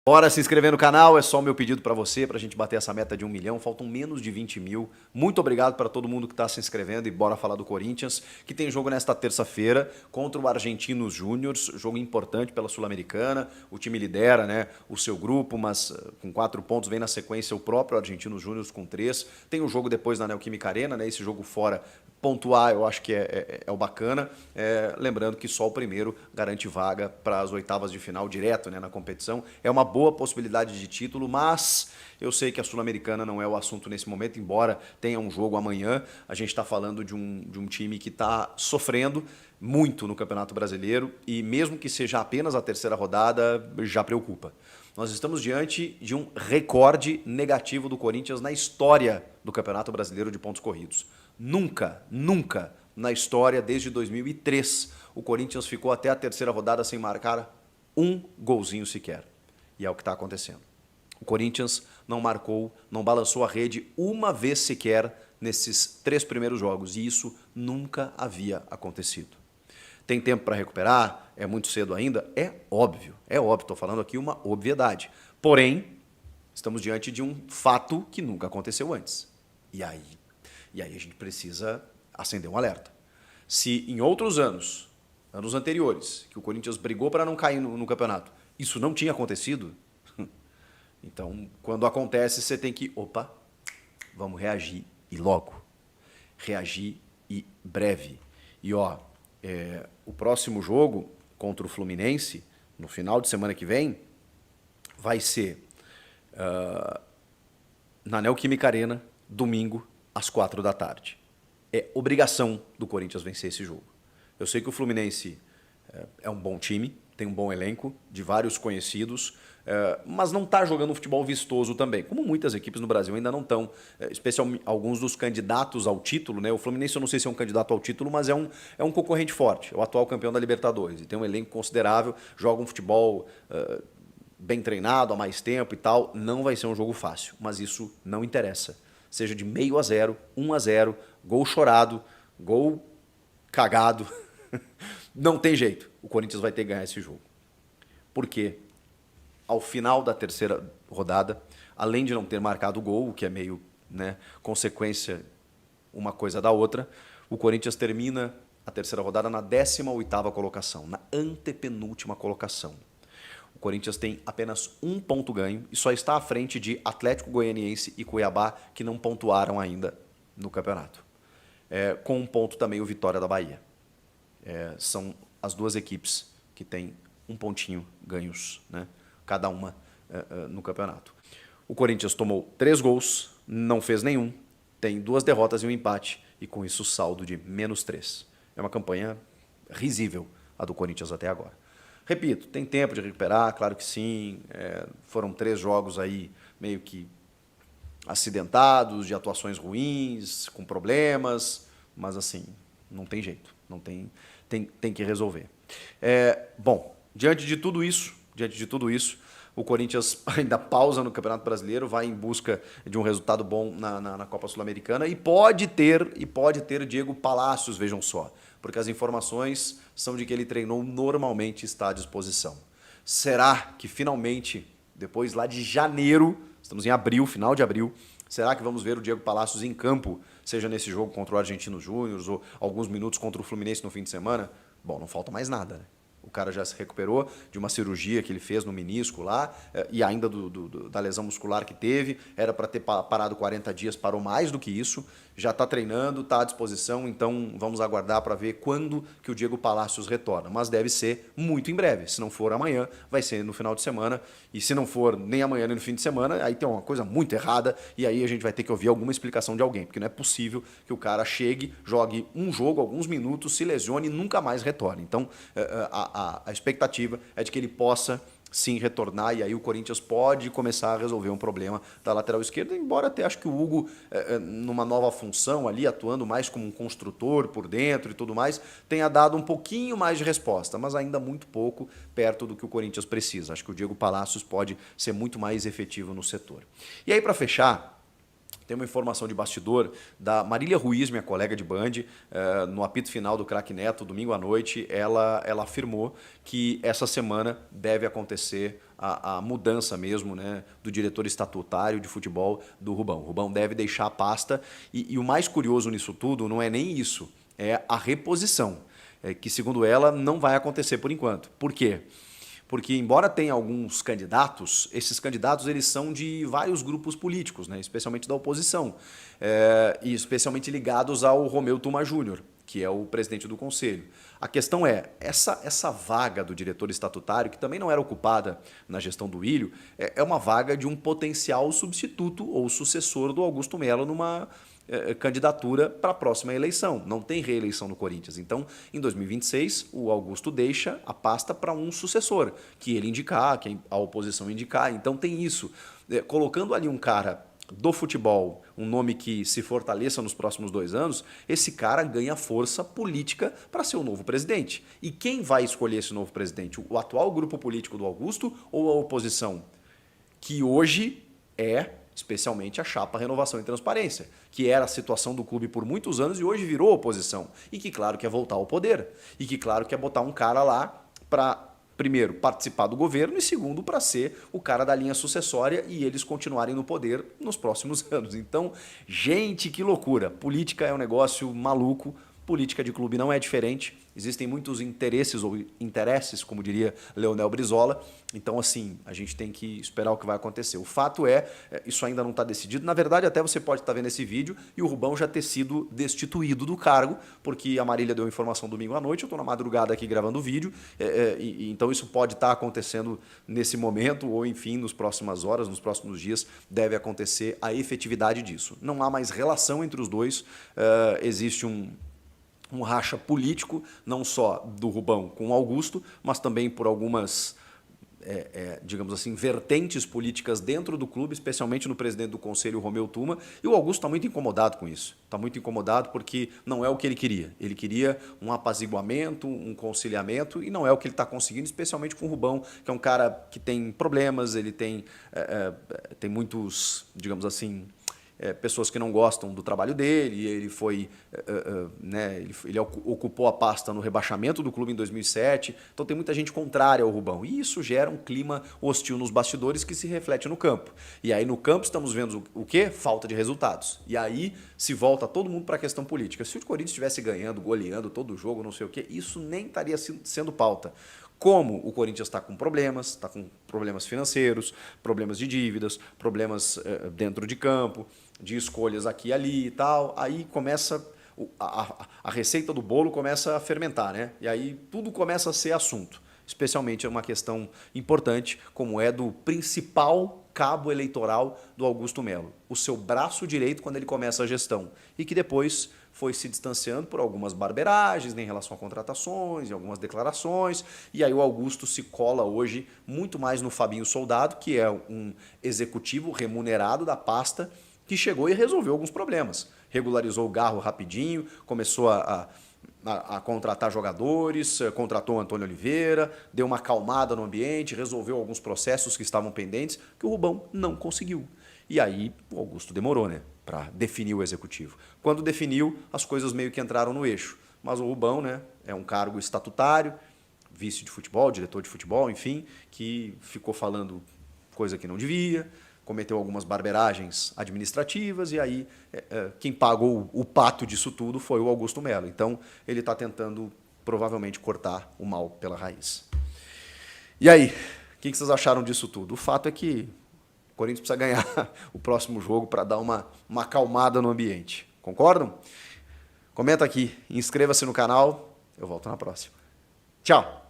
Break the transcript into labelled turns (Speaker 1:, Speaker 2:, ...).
Speaker 1: Bora se inscrever no canal, é só o meu pedido para você, para a gente bater essa meta de 1 milhão, faltam menos de 20 mil. Muito obrigado para todo mundo que está se inscrevendo e bora falar do Corinthians, que tem jogo nesta terça-feira contra o Argentinos Júnior, jogo importante pela Sul-Americana, o time lidera, né, o seu grupo, mas com 4 pontos vem na sequência o próprio Argentinos Júnior com 3, tem o jogo depois na Neoquímica Arena, né, esse jogo fora pontuar eu acho que é o bacana, lembrando que só o primeiro garante vaga para as oitavas de final direto, né, na competição, é uma boa possibilidade de título, mas eu sei que a Sul-Americana não é o assunto nesse momento, embora tenha um jogo amanhã, a gente está falando de um time que está sofrendo muito no Campeonato Brasileiro e mesmo que seja apenas a terceira rodada, já preocupa. Nós estamos diante de um recorde negativo do Corinthians na história do Campeonato Brasileiro de pontos corridos. Nunca na história, desde 2003, o Corinthians ficou até a terceira rodada sem marcar um golzinho sequer. E é o que está acontecendo. O Corinthians não marcou, não balançou a rede uma vez sequer nesses 3 primeiros jogos. E isso nunca havia acontecido. Tem tempo para recuperar? É muito cedo ainda? É óbvio, estou falando aqui uma obviedade. Porém, estamos diante de um fato que nunca aconteceu antes. E aí a gente precisa acender um alerta. Se em outros anos anteriores, que o Corinthians brigou para não cair no campeonato, isso não tinha acontecido, então, quando acontece, você tem que, vamos reagir e logo. Reagir e breve. E o próximo jogo contra o Fluminense, no final de semana que vem, vai ser na Neoquímica Arena, domingo, às 4 da tarde. É obrigação do Corinthians vencer esse jogo. Eu sei que o Fluminense é um bom time, tem um bom elenco, de vários conhecidos, mas não está jogando um futebol vistoso também, como muitas equipes no Brasil ainda não estão, especialmente alguns dos candidatos ao título, né? O Fluminense eu não sei se é um candidato ao título, mas é um concorrente forte, é o atual campeão da Libertadores, e tem um elenco considerável, joga um futebol bem treinado há mais tempo e tal, não vai ser um jogo fácil, mas isso não interessa. Seja de 0-0, 1-0, gol chorado, gol cagado, não tem jeito, o Corinthians vai ter que ganhar esse jogo. Por quê? Ao final da terceira rodada, além de não ter marcado o gol, o que é meio, né, consequência uma coisa da outra, o Corinthians termina a terceira rodada na 18ª colocação, na antepenúltima colocação. O Corinthians tem apenas 1 ponto ganho e só está à frente de Atlético Goianiense e Cuiabá, que não pontuaram ainda no campeonato. Com 1 ponto também o Vitória da Bahia. São as 2 equipes que têm 1 pontinho ganhos, né? Cada uma no campeonato. O Corinthians tomou 3 gols, não fez nenhum, tem 2 derrotas e um empate, e com isso saldo de -3. É uma campanha risível a do Corinthians até agora. Repito, tem tempo de recuperar, claro que sim, foram 3 jogos aí meio que acidentados, de atuações ruins, com problemas, mas assim, não tem jeito, tem que resolver. Bom, diante de tudo isso, o Corinthians ainda pausa no Campeonato Brasileiro, vai em busca de um resultado bom na Copa Sul-Americana e pode ter Diego Palacios, vejam só, porque as informações são de que ele treinou normalmente e está à disposição. Será que finalmente, depois lá de janeiro, estamos em abril, final de abril, será que vamos ver o Diego Palacios em campo, seja nesse jogo contra o Argentinos Júnior ou alguns minutos contra o Fluminense no fim de semana? Bom, não falta mais nada, né? O cara já se recuperou de uma cirurgia que ele fez no menisco lá e ainda da lesão muscular que teve. Era para ter parado 40 dias, parou mais do que isso. Já está treinando, está à disposição, então vamos aguardar para ver quando que o Diego Palacios retorna. Mas deve ser muito em breve. Se não for amanhã, vai ser no final de semana. E se não for nem amanhã nem no fim de semana, aí tem uma coisa muito errada e aí a gente vai ter que ouvir alguma explicação de alguém. Porque não é possível que o cara chegue, jogue um jogo, alguns minutos, se lesione e nunca mais retorne. Então, a expectativa é de que ele possa sim retornar e aí o Corinthians pode começar a resolver um problema da lateral esquerda, embora até acho que o Hugo, numa nova função ali, atuando mais como um construtor por dentro e tudo mais, tenha dado um pouquinho mais de resposta, mas ainda muito pouco perto do que o Corinthians precisa. Acho que o Diego Palacios pode ser muito mais efetivo no setor. E aí, para fechar, Tem uma informação de bastidor da Marília Ruiz, minha colega de Band, no apito final do Craque Neto, domingo à noite, ela afirmou que essa semana deve acontecer a mudança mesmo, né, do diretor estatutário de futebol do Rubão. O Rubão deve deixar a pasta e o mais curioso nisso tudo não é nem isso, é a reposição, que segundo ela não vai acontecer por enquanto. Por quê? Porque, embora tenha alguns candidatos, esses candidatos eles são de vários grupos políticos, né? Especialmente da oposição, e especialmente ligados ao Romeu Tuma Júnior, que é o presidente do Conselho. A questão é, essa vaga do diretor estatutário, que também não era ocupada na gestão do Ilho, é uma vaga de um potencial substituto ou sucessor do Augusto Melo numa candidatura para a próxima eleição. Não tem reeleição no Corinthians. Então, em 2026, o Augusto deixa a pasta para um sucessor, que ele indicar, que a oposição indicar. Então, tem isso. Colocando ali um cara do futebol, um nome que se fortaleça nos próximos 2 anos, esse cara ganha força política para ser o novo presidente. E quem vai escolher esse novo presidente? O atual grupo político do Augusto ou a oposição? Que hoje é especialmente a chapa Renovação e Transparência, que era a situação do clube por muitos anos e hoje virou oposição. E que, claro, quer voltar ao poder. E que, claro, quer botar um cara lá para, primeiro, participar do governo e, segundo, para ser o cara da linha sucessória e eles continuarem no poder nos próximos anos. Então, gente, que loucura. Política é um negócio maluco. Política de clube não é diferente. Existem muitos interesses, como diria Leonel Brizola. Então, assim, a gente tem que esperar o que vai acontecer. O fato é, isso ainda não está decidido. Na verdade, até você pode estar vendo esse vídeo e o Rubão já ter sido destituído do cargo, porque a Marília deu informação domingo à noite, eu estou na madrugada aqui gravando o vídeo, então isso pode estar acontecendo nesse momento ou, enfim, nas próximas horas, nos próximos dias, deve acontecer a efetividade disso. Não há mais relação entre os dois, existe um racha político, não só do Rubão com o Augusto, mas também por algumas, digamos assim, vertentes políticas dentro do clube, especialmente no presidente do Conselho, Romeu Tuma, e o Augusto está muito incomodado com isso. Está muito incomodado porque não é o que ele queria. Ele queria um apaziguamento, um conciliamento, e não é o que ele está conseguindo, especialmente com o Rubão, que é um cara que tem problemas, ele tem muitos, digamos assim, pessoas que não gostam do trabalho dele, e ele foi, ele ocupou a pasta no rebaixamento do clube em 2007, então tem muita gente contrária ao Rubão, e isso gera um clima hostil nos bastidores que se reflete no campo. E aí no campo estamos vendo o quê? Falta de resultados. E aí se volta todo mundo para a questão política. Se o Corinthians estivesse ganhando, goleando todo o jogo, não sei o quê, isso nem estaria sendo pauta. Como o Corinthians está com problemas financeiros, problemas de dívidas, problemas dentro de campo, de escolhas aqui e ali e tal, aí começa a receita do bolo começa a fermentar, né? E aí tudo começa a ser assunto, especialmente uma questão importante, como é do principal cabo eleitoral do Augusto Melo, o seu braço direito quando ele começa a gestão, e que depois foi se distanciando por algumas barberagens em relação a contratações, em algumas declarações, e aí o Augusto se cola hoje muito mais no Fabinho Soldado, que é um executivo remunerado da pasta, que chegou e resolveu alguns problemas. Regularizou o Garro rapidinho, começou a contratar jogadores, contratou o Antônio Oliveira, deu uma acalmada no ambiente, resolveu alguns processos que estavam pendentes, que o Rubão não conseguiu. E aí o Augusto demorou, né, para definir o executivo. Quando definiu, as coisas meio que entraram no eixo. Mas o Rubão, né, é um cargo estatutário, vice de futebol, diretor de futebol, enfim, que ficou falando coisa que não devia, cometeu algumas barberagens administrativas e aí quem pagou o pato disso tudo foi o Augusto Melo. Então ele está tentando provavelmente cortar o mal pela raiz. E aí, o que vocês acharam disso tudo? O fato é que o Corinthians precisa ganhar o próximo jogo para dar uma acalmada no ambiente. Concordam? Comenta aqui, inscreva-se no canal, eu volto na próxima. Tchau!